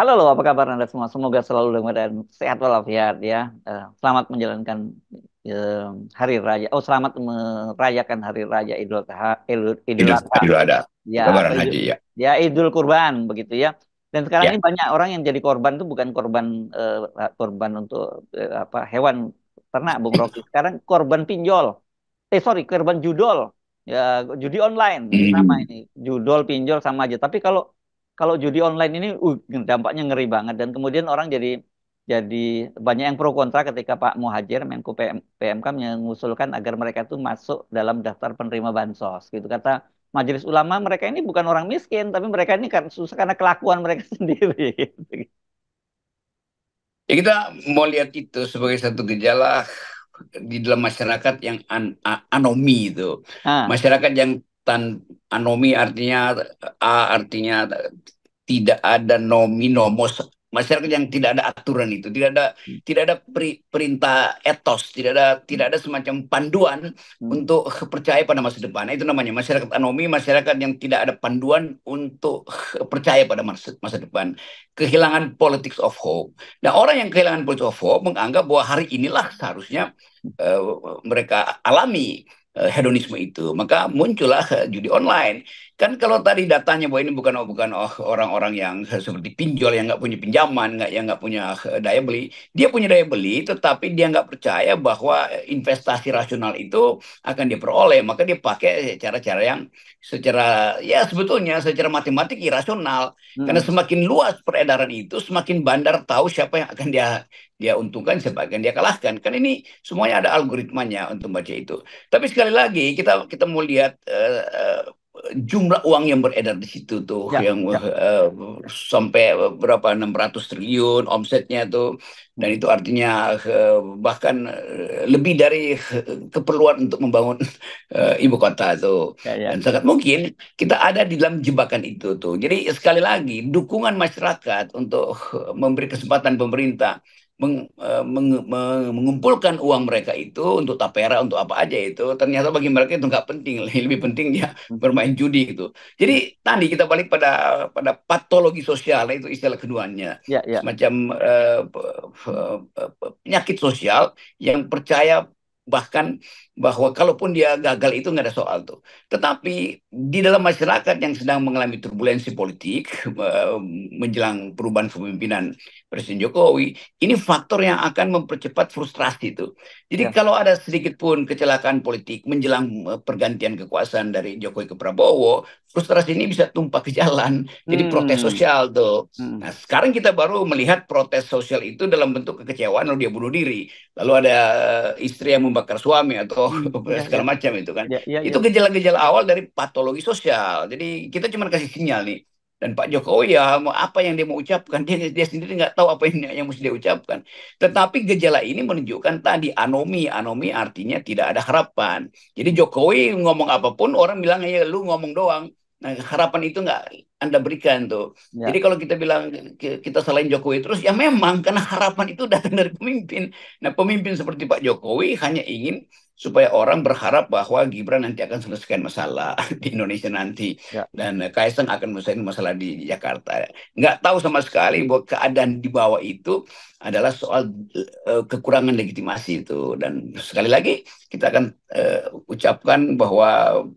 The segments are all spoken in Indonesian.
Halo loh, apa kabar Anda semua? Semoga selalu dalam keadaan sehat walafiat ya. Selamat menjalankan eh, hari raya. Oh, selamat merayakan hari raya Idul Idul, Adha. Idul Adha, Ya, atau Lebaran Haji ya. Idul Kurban begitu ya. Dan sekarang ini Ya. banyak orang yang jadi korban itu bukan korban untuk apa hewan ternak, Bung Rocky. Sekarang korban pinjol. Sorry, korban judol. Ya, judi online. Ini sama Hmm. ini. Judol, pinjol sama aja. Tapi kalau kalau judi online ini dampaknya ngeri banget dan kemudian orang jadi banyak yang pro kontra ketika Pak Muhajir Menko PMK mengusulkan agar mereka tuh masuk dalam daftar penerima bansos gitu. Kata Majelis Ulama mereka ini bukan orang miskin tapi mereka ini kan susah karena kelakuan mereka sendiri gitu. Ya, kita mau lihat itu sebagai satu gejala di dalam masyarakat yang anomi itu. Nah, Masyarakat yang anomi artinya artinya tidak ada nomi nomos, masyarakat yang tidak ada aturan itu, tidak ada perintah etos, tidak ada semacam panduan hmm, untuk percaya pada masa depan. Nah, itu namanya masyarakat anomi, masyarakat yang tidak ada panduan untuk percaya pada masa depan, kehilangan politics of hope. Nah, orang yang kehilangan politics of hope menganggap bahwa hari inilah seharusnya eh, mereka alami hedonisme itu, maka muncullah judi online. Kan kalau tadi datanya bahwa ini bukan orang-orang yang seperti pinjol yang nggak punya pinjaman, nggak punya daya beli, dia punya daya beli, tetapi dia nggak percaya bahwa investasi rasional itu akan diperoleh, maka dia pakai cara-cara yang secara ya sebetulnya secara matematik irasional. Karena hmm, semakin luas peredaran itu, semakin bandar tahu siapa yang akan dia dia untungkan, siapa yang dia kalahkan. Kan ini semuanya ada algoritmanya untuk baca itu. Tapi sekali lagi kita mau lihat jumlah uang yang beredar di situ tuh ya, yang ya. sampai berapa 600 triliun omsetnya tuh, dan Hmm, itu artinya bahkan lebih dari keperluan untuk membangun ibu kota tuh, ya, dan ya. sangat mungkin kita ada di dalam jebakan itu tuh. Jadi sekali lagi dukungan masyarakat untuk memberi kesempatan pemerintah mengumpulkan uang mereka itu untuk tapera, untuk apa aja itu, ternyata bagi mereka itu nggak penting. Lebih penting dia Hmm, bermain judi gitu. Jadi tadi kita balik pada patologi sosial, itu istilah keduanya, ya, ya. semacam penyakit sosial yang percaya bahkan bahwa kalaupun dia gagal itu nggak ada soal tuh. Tetapi di dalam masyarakat yang sedang mengalami turbulensi politik menjelang perubahan kepemimpinan Presiden Jokowi, ini faktor yang akan mempercepat frustrasi itu. Jadi Ya. kalau ada sedikit pun kecelakaan politik menjelang pergantian kekuasaan dari Jokowi ke Prabowo, frustrasi ini bisa tumpah ke jalan. Jadi protes Hmm, sosial tuh. hmm. Nah, sekarang kita baru melihat protes sosial itu dalam bentuk kekecewaan lalu dia bunuh diri. Lalu ada istri yang membakar suami atau Ya, segala ya, macam itu kan. ya, ya, Itu ya. gejala-gejala awal dari patologi sosial. Jadi kita cuma kasih sinyal nih. Dan Pak Jokowi ya mau apa yang dia mau ucapkan, dia sendiri nggak tahu apa yang mesti dia ucapkan. Tetapi gejala ini menunjukkan tadi anomi, anomi artinya tidak ada harapan. Jadi Jokowi ngomong apapun orang bilang ya lu ngomong doang. Nah, harapan itu nggak Anda berikan tuh. Jadi Ya. kalau kita bilang kita salahin Jokowi terus, ya memang karena harapan itu datang dari pemimpin. Nah, pemimpin seperti Pak Jokowi hanya ingin supaya orang berharap bahwa Gibran nanti akan selesaikan masalah di Indonesia nanti, Ya. dan Kaisang akan menyelesaikan masalah di Jakarta. Nggak tahu sama sekali bahwa keadaan di bawah itu adalah soal kekurangan legitimasi itu. Dan sekali lagi kita akan ucapkan bahwa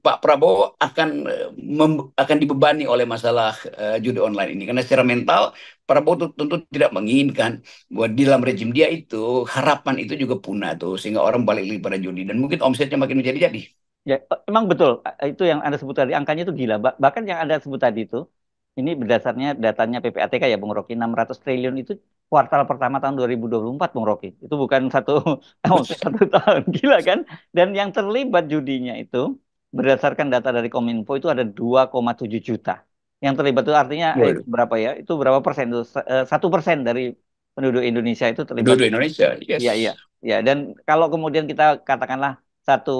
Pak Prabowo akan dibebani oleh masalah judi online ini, karena secara mental Prabowo tentu tidak menginginkan bahwa di dalam rejim dia itu harapan itu juga punah tuh, sehingga orang balik lagi pada judi dan mungkin omsetnya makin menjadi-jadi. Ya, emang betul. Itu yang Anda sebut tadi, angkanya itu gila. Bahkan yang Anda sebut tadi itu, ini berdasarnya datanya PPATK ya, Bung Rocky, 600 triliun itu kuartal pertama tahun 2024, Bung Rocky. Itu bukan satu, omset satu tahun, gila kan? Dan yang terlibat judinya itu, berdasarkan data dari Kominfo, itu ada 2,7 juta. Yang terlibat itu artinya, itu Waduh. berapa ya? Itu berapa persen? Itu 1% dari penduduk Indonesia itu terlibat. Dua-dua Indonesia, Iya, iya. yes. Ya, dan kalau kemudian kita katakanlah satu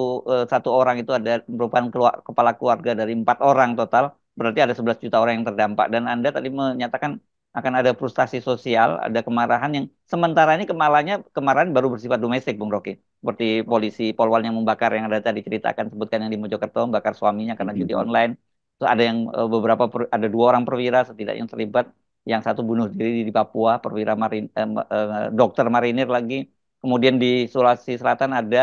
satu orang itu ada merupakan kepala keluarga dari 4 orang total, berarti ada 11 juta orang yang terdampak. Dan Anda tadi menyatakan akan ada frustasi sosial, ada kemarahan yang sementara ini kemarahan baru bersifat domestik, Bung Rocky. Seperti polisi Polwan yang membakar yang ada tadi ceritakan sebutkan yang di Mojokerto membakar suaminya karena judi online. Terus ada yang ada 2 orang perwira setidaknya yang terlibat. yang satu bunuh diri di Papua, perwira dokter marinir lagi. Kemudian di Sulawesi Selatan ada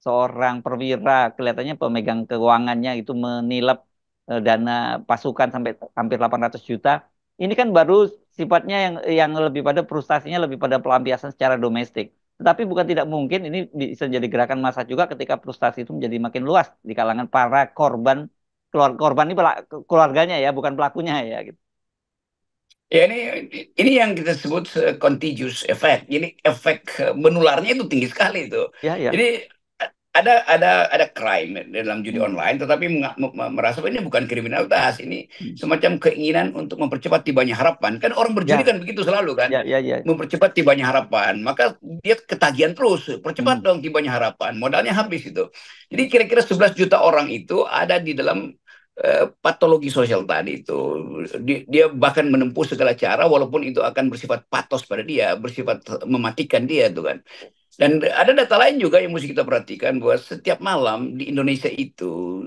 seorang perwira, kelihatannya pemegang keuangannya itu menilap dana pasukan sampai hampir 800 juta. Ini kan baru sifatnya yang lebih pada frustasinya lebih pada pelampiasan secara domestik. Tetapi bukan tidak mungkin ini bisa jadi gerakan massa juga ketika frustasi itu menjadi makin luas di kalangan para korban. Korban ini keluarganya ya, bukan pelakunya ya gitu. Ya ini yang kita sebut contagious effect. Jadi efek menularnya itu tinggi sekali itu. Ya, ya. Jadi ada crime dalam judi Hmm. online, tetapi merasa bahwa ini bukan kriminalitas, ini Hmm. semacam keinginan untuk mempercepat tibanya harapan. Kan orang berjudi Ya, kan begitu selalu kan, ya, ya, ya. mempercepat tibanya harapan. Maka dia ketagihan terus, percepat Hmm. dong tibanya harapan. Modalnya habis itu. Jadi kira-kira 11 juta orang itu ada di dalam patologi sosial tadi itu. Dia bahkan menempuh segala cara walaupun itu akan bersifat patos pada dia, bersifat mematikan dia tuh kan. Dan ada data lain juga yang mesti kita perhatikan bahwa setiap malam di Indonesia itu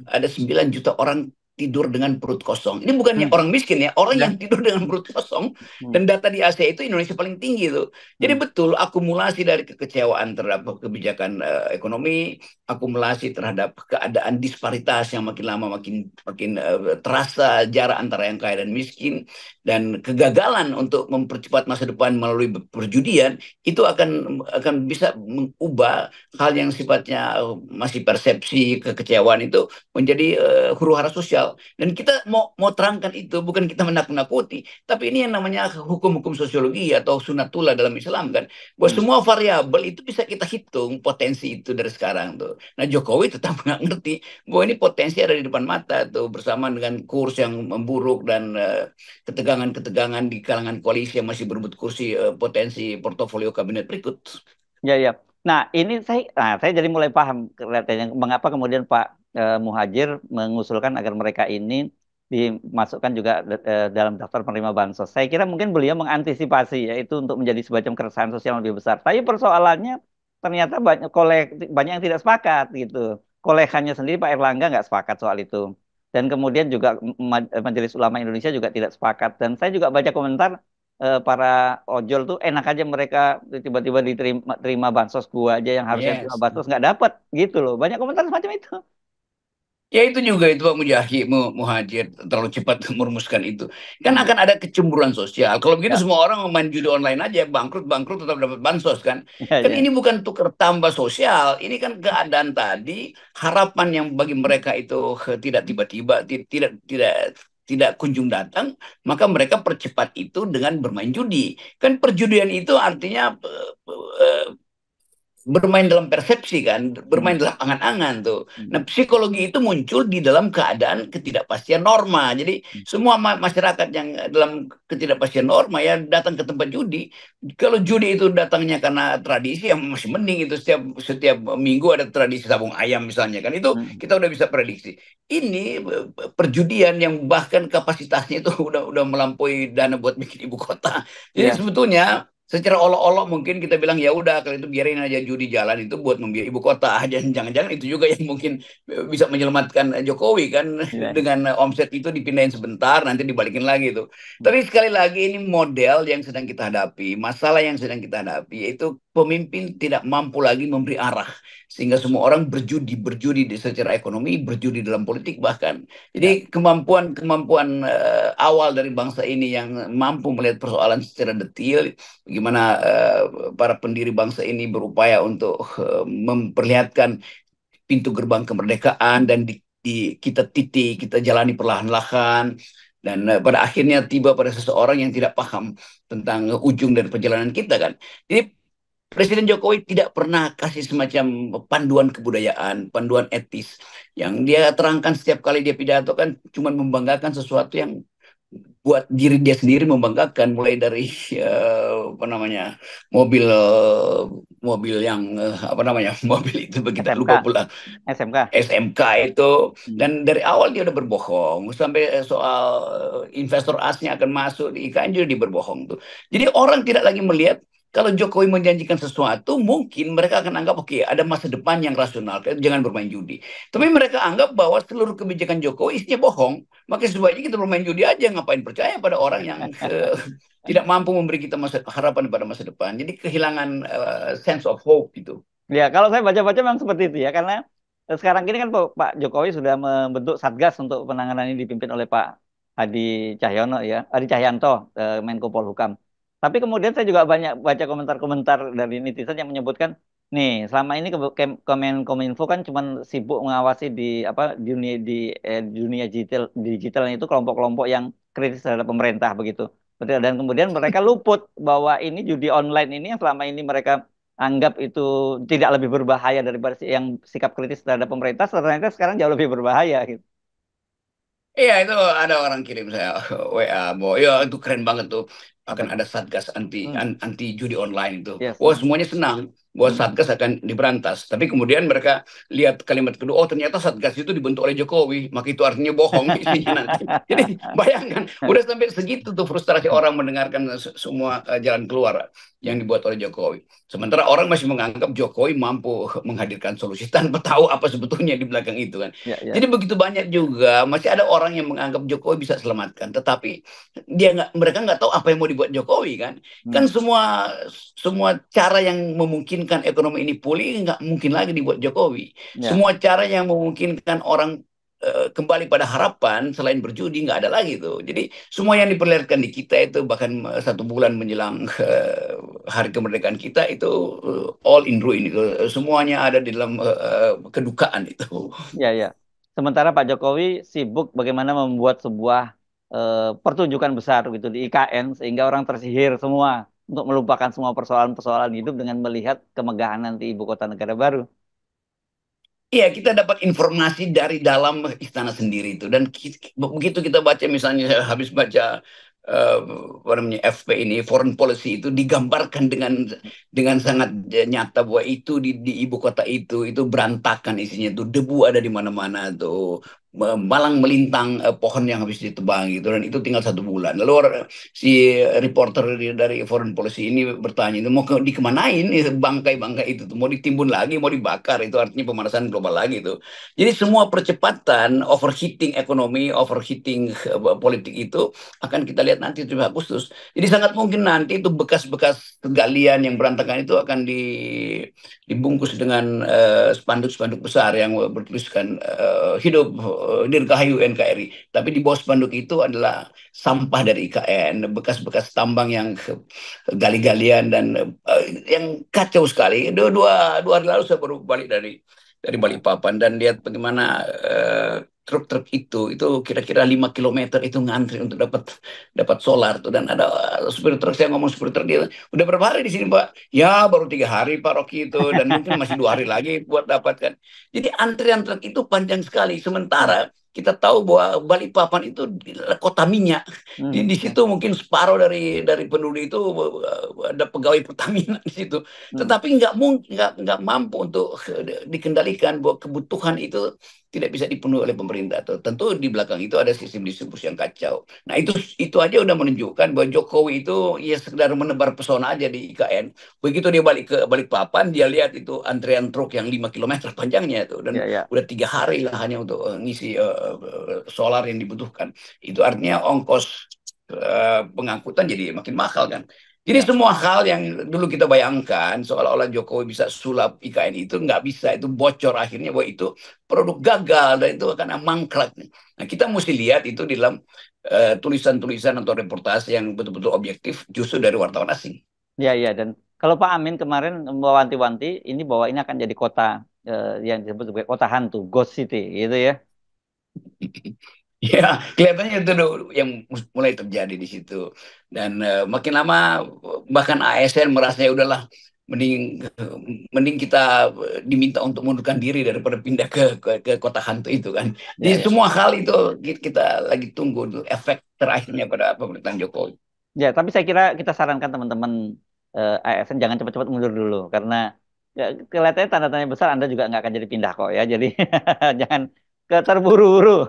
ada 9 juta orang tidur dengan perut kosong. Ini bukannya Hmm. orang miskin ya, orang Ya. yang tidur dengan perut kosong. Hmm. Dan data di Asia itu Indonesia paling tinggi tuh. Jadi Hmm. betul akumulasi dari kekecewaan terhadap kebijakan ekonomi, akumulasi terhadap keadaan disparitas yang makin lama makin makin terasa jarak antara yang kaya dan miskin, dan kegagalan untuk mempercepat masa depan melalui perjudian itu akan bisa mengubah hal yang sifatnya masih persepsi kekecewaan itu menjadi huru hara sosial. Dan kita mau terangkan itu bukan kita menakut-nakuti, tapi ini yang namanya hukum-hukum sosiologi atau sunatullah dalam Islam kan, bahwa Hmm. semua variabel itu bisa kita hitung potensi itu dari sekarang tuh. Nah Jokowi tetap nggak ngerti bahwa ini potensi ada di depan mata tuh, bersama dengan kurs yang memburuk dan ketegangan-ketegangan di kalangan koalisi yang masih berebut kursi, potensi portofolio kabinet berikut. Ya, ya. Nah, saya jadi mulai paham kelihatannya mengapa kemudian Pak Muhajir mengusulkan agar mereka ini dimasukkan juga dalam daftar penerima bansos. Saya kira mungkin beliau mengantisipasi yaitu untuk menjadi semacam keresahan sosial yang lebih besar. Tapi persoalannya ternyata banyak yang tidak sepakat gitu. Kolegannya sendiri Pak Erlangga nggak sepakat soal itu. Dan kemudian juga Majelis Ulama Indonesia juga tidak sepakat. Dan saya juga baca komentar para ojol tuh enak aja mereka tiba-tiba diterima terima bansos, gua aja yang harusnya terima Yes. bansos nggak dapat gitu loh. Banyak komentar semacam itu. Ya itu juga itu Pak Mujahid Muhajir terlalu cepat merumuskan itu. Kan Hmm. akan ada kecemburuan sosial. Kalau begitu Ya, semua orang main judi online aja, bangkrut-bangkrut tetap dapat bansos kan. ya, Kan ya. ini bukan tukar tambah sosial, ini kan keadaan tadi, harapan yang bagi mereka itu tidak tiba-tiba, tidak kunjung datang, maka mereka percepat itu dengan bermain judi. Kan perjudian itu artinya bermain dalam persepsi kan, Hmm. bermain dalam angan-angan tuh. Hmm. Nah, psikologi itu muncul di dalam keadaan ketidakpastian norma. Jadi semua masyarakat yang dalam ketidakpastian norma ya datang ke tempat judi. Kalau judi itu datangnya karena tradisi, yang masih mending itu setiap setiap minggu ada tradisi sabung ayam misalnya kan. Itu Hmm. kita udah bisa prediksi. Ini perjudian yang bahkan kapasitasnya itu udah melampaui dana buat bikin ibu kota. Jadi Ya. sebetulnya secara olok-olok mungkin kita bilang ya udah kalau itu biarin aja judi jalan itu buat membiayai ibu kota aja. Jangan-jangan itu juga yang mungkin bisa menyelamatkan Jokowi kan, Ya. dengan omset itu dipindahin sebentar nanti dibalikin lagi itu. Hmm. Tapi sekali lagi ini model yang sedang kita hadapi, masalah yang sedang kita hadapi yaitu pemimpin tidak mampu lagi memberi arah sehingga semua orang berjudi secara ekonomi, berjudi dalam politik bahkan. Ya. Jadi kemampuan awal dari bangsa ini yang mampu melihat persoalan secara detail, bagaimana para pendiri bangsa ini berupaya untuk memperlihatkan pintu gerbang kemerdekaan dan kita kita jalani perlahan-lahan, dan pada akhirnya tiba pada seseorang yang tidak paham tentang ujung dari perjalanan kita kan. Jadi Presiden Jokowi tidak pernah kasih semacam panduan kebudayaan, panduan etis yang dia terangkan setiap kali dia pidato kan cuma membanggakan sesuatu yang buat diri dia sendiri membanggakan, mulai dari apa namanya, mobil mobil yang apa namanya mobil itu begitu SMK. lupa pula, SMK. SMK itu. Hmm. Dan dari awal dia udah berbohong sampai soal investor asing akan masuk di IKN juga dia berbohong tuh. Jadi orang tidak lagi melihat kalau Jokowi menjanjikan sesuatu, mungkin mereka akan anggap oke, ada masa depan yang rasional, jangan bermain judi. Tapi mereka anggap bahwa seluruh kebijakan Jokowi isinya bohong. Maka sebaiknya kita bermain judi aja, ngapain percaya pada orang yang tidak mampu memberi kita harapan pada masa depan. Jadi kehilangan sense of hope itu. Ya, kalau saya baca-baca memang seperti itu ya, karena sekarang ini kan Pak Jokowi sudah membentuk Satgas untuk penanganan ini dipimpin oleh Pak Hadi Cahyono ya, Hadi Cahyanto, Menko Polhukam. Tapi kemudian saya juga banyak baca komentar-komentar dari netizen yang menyebutkan, nih selama ini Kominfo kan cuma sibuk mengawasi di apa dunia digital itu kelompok-kelompok yang kritis terhadap pemerintah begitu. Dan kemudian mereka luput bahwa ini judi online ini yang selama ini mereka anggap itu tidak lebih berbahaya daripada yang sikap kritis terhadap pemerintah, ternyata sekarang jauh lebih berbahaya gitu. Iya itu ada orang kirim saya WA bahwa ya itu keren banget tuh Apa akan itu? ada satgas anti Hmm, anti judi online itu. yes. Wah semuanya senang bahwa Hmm. satgas akan diberantas. Tapi kemudian mereka lihat kalimat kedua, oh ternyata satgas itu dibentuk oleh Jokowi, maka itu artinya bohong isinya nanti. Jadi bayangkan udah sampai segitu tuh frustrasi orang mendengarkan semua jalan keluar yang dibuat oleh Jokowi. Sementara orang masih menganggap Jokowi mampu menghadirkan solusi tanpa tahu apa sebetulnya di belakang itu kan. Ya, ya. Jadi begitu banyak juga masih ada orang yang menganggap Jokowi bisa selamatkan, tetapi mereka nggak tahu apa yang mau dibuat Jokowi kan. Kan Hmm. semua semua cara yang memungkinkan ekonomi ini pulih nggak mungkin lagi dibuat Jokowi. Ya. Semua cara yang memungkinkan orang kembali pada harapan selain berjudi nggak ada lagi tuh. Jadi semua yang diperlihatkan di kita itu bahkan 1 bulan menjelang hari kemerdekaan kita itu all in ruin itu. Semuanya ada di dalam kedukaan itu. Ya, ya. Sementara Pak Jokowi sibuk bagaimana membuat sebuah pertunjukan besar gitu di IKN sehingga orang tersihir semua untuk melupakan semua persoalan-persoalan hidup dengan melihat kemegahan nanti ibu kota negara baru. Iya, kita dapat informasi dari dalam istana sendiri itu. Dan begitu kita baca, misalnya habis baca eh, apa namanya FP ini, foreign policy itu digambarkan dengan sangat nyata bahwa itu di ibu kota itu berantakan isinya tuh, debu ada di mana-mana tuh. Malang melintang pohon yang habis ditebang gitu dan itu tinggal 1 bulan. Lalu si reporter dari Foreign Policy ini bertanya itu mau dikemanain bangkai-bangkai itu tuh mau ditimbun lagi mau dibakar itu artinya pemanasan global lagi itu. Jadi semua percepatan overheating ekonomi, overheating politik itu akan kita lihat nanti 7 Agustus. Jadi sangat mungkin nanti itu bekas-bekas galian yang berantakan itu akan dibungkus dengan spanduk-spanduk besar yang bertuliskan hidup Dirgahayu NKRI. Tapi di bawah spanduk itu adalah sampah dari IKN, bekas-bekas tambang yang gali-galian dan yang kacau sekali. Dua hari lalu saya baru balik dari Balikpapan dan lihat bagaimana truk-truk itu kira-kira 5 kilometer itu ngantri untuk dapat dapat solar tuh dan ada supir truk saya ngomong supir truk dia udah berapa hari di sini Pak? Ya baru 3 hari Pak Rocky itu dan mungkin masih 2 hari lagi buat dapatkan. Jadi antrian truk itu panjang sekali. Hmm. Sementara kita tahu bahwa Balikpapan itu kota minyak. Di Hmm. Ya. situ mungkin separuh dari penduduk itu ada pegawai Pertamina di situ. Hmm. Tetapi nggak mampu untuk dikendalikan bahwa kebutuhan itu tidak bisa dipenuhi oleh pemerintah. Tentu di belakang itu ada sistem distribusi yang kacau. Nah itu aja udah menunjukkan bahwa Jokowi itu ya sekedar menebar pesona aja di IKN. Begitu dia balik ke Balikpapan, dia lihat itu antrean truk yang 5 kilometer panjangnya itu dan Ya, ya. udah 3 hari lah hanya untuk ngisi solar yang dibutuhkan. Itu artinya ongkos pengangkutan jadi makin mahal kan. Jadi Ya. semua hal yang dulu kita bayangkan seolah-olah Jokowi bisa sulap IKN itu nggak bisa, itu bocor akhirnya bahwa itu produk gagal dan itu akan mangkrak. Nah kita mesti lihat itu di dalam tulisan-tulisan atau reportase yang betul-betul objektif justru dari wartawan asing. Ya, ya. Dan kalau Pak Amin kemarin mewanti-wanti ini bahwa ini akan jadi kota yang disebut sebagai kota hantu, Ghost City, gitu ya. Ya, kelihatannya itu yang mulai terjadi di situ. Dan makin lama bahkan ASN merasa ya udahlah mending mending kita diminta untuk mundurkan diri daripada pindah ke kota hantu itu kan. Jadi Ya, ya. semua hal itu kita lagi tunggu tuh efek terakhirnya pada pemerintahan Jokowi. Ya, tapi saya kira kita sarankan teman-teman ASN jangan cepat-cepat mundur dulu karena ya, kelihatannya tanda tanya besar Anda juga nggak akan jadi pindah kok ya. Jadi jangan terburu-buru.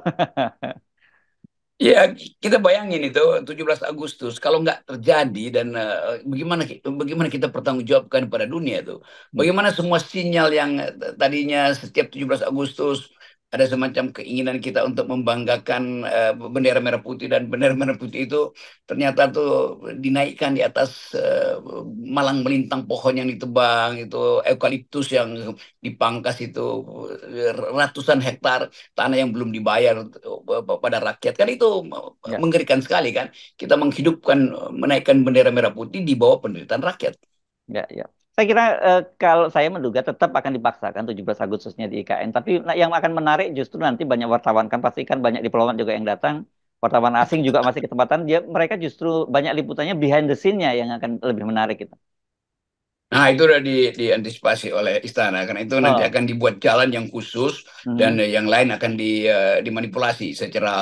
Ya, kita bayangin itu 17 Agustus kalau nggak terjadi dan bagaimana kita pertanggungjawabkan pada dunia itu. Hmm. Bagaimana semua sinyal yang tadinya setiap 17 Agustus ada semacam keinginan kita untuk membanggakan bendera merah putih, dan bendera merah putih itu ternyata tuh dinaikkan di atas malang melintang pohon yang ditebang, itu eukaliptus yang dipangkas, itu ratusan hektar tanah yang belum dibayar pada rakyat, kan itu Ya, mengerikan sekali kan. Kita menghidupkan, menaikkan bendera merah putih di bawah penderitaan rakyat. ya, ya. Saya kira kalau saya menduga tetap akan dipaksakan 17 Agustusnya di IKN. Tapi yang akan menarik justru nanti banyak wartawan, kan pasti kan banyak diplomat juga yang datang. Wartawan asing juga masih kesempatan. Mereka justru banyak liputannya behind the scene-nya yang akan lebih menarik itu. Nah, itu udah diantisipasi oleh istana, karena itu nanti Oh. akan dibuat jalan yang khusus, dan Mhm. yang lain akan dimanipulasi secara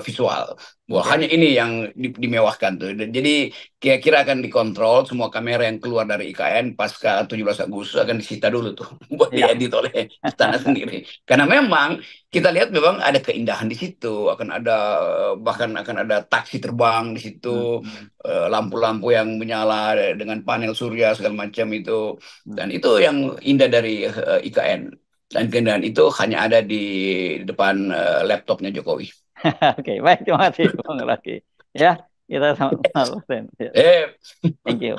visual. Wah, Oke. hanya ini yang dimewahkan tuh. Dan jadi kira-kira akan dikontrol semua kamera yang keluar dari IKN pasca 17 Agustus akan disita dulu tuh buat Iya. diedit oleh istana sendiri. Karena memang kita lihat memang ada keindahan di situ, akan ada bahkan akan ada taksi terbang di situ, Mhm. lampu-lampu yang menyala dengan panel surya segala macam itu, Mhm. dan itu yang indah dari IKN, dan kendaraan itu hanya ada di depan laptopnya Jokowi. Oke, baik, terima kasih Bung Rocky. Ya, kita sama-sama. Ya, eh thank you.